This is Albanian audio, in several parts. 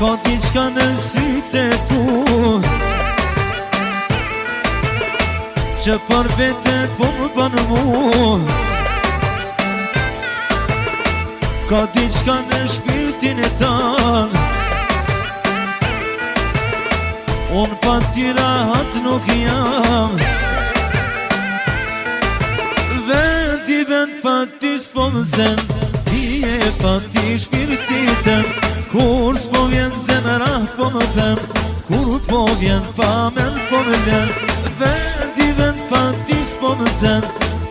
Ka diçka në sytë tu që për vete po më bën mu. Ka diçka në shpirtin e tanë, unë pa ty rahat nuk jam. Vend pa ty s'po më zen, ti e pa ty shpirtitem. Kur s'po vjen zemra po më them, kur po vjen pa men po më len. Vend pa ty s'po më zen,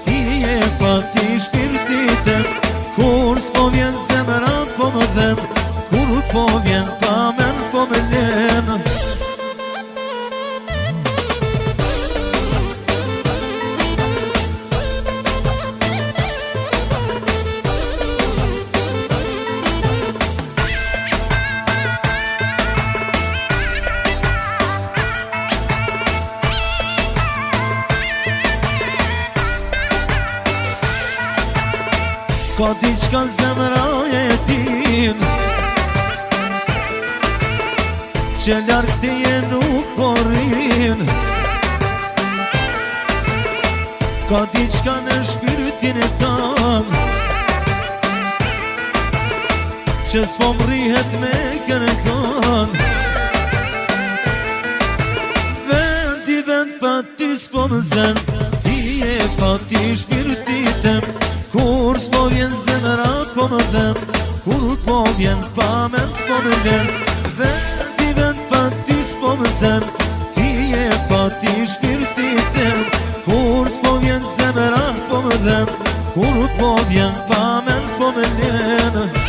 ti e pa ty shpirtitem. Kur s'po vjen zemra po më them, kur po vjen pa men po më len. Ka diçka zemra e tin që larg teje nuk porrin. Ka diçka në shpirtin e tan që s'po mrihet me kërkon. Vend pa ty s'po më zen, ti e pa ty shpirtitem. Kur s'po vjen zemra po më them, kur po vjen pa men po më len. Vend pa ty s'po më zen, ti e pa ty shpirtitem. Kur s'po vjen zemra po më them, kur po vjen pa men po më len.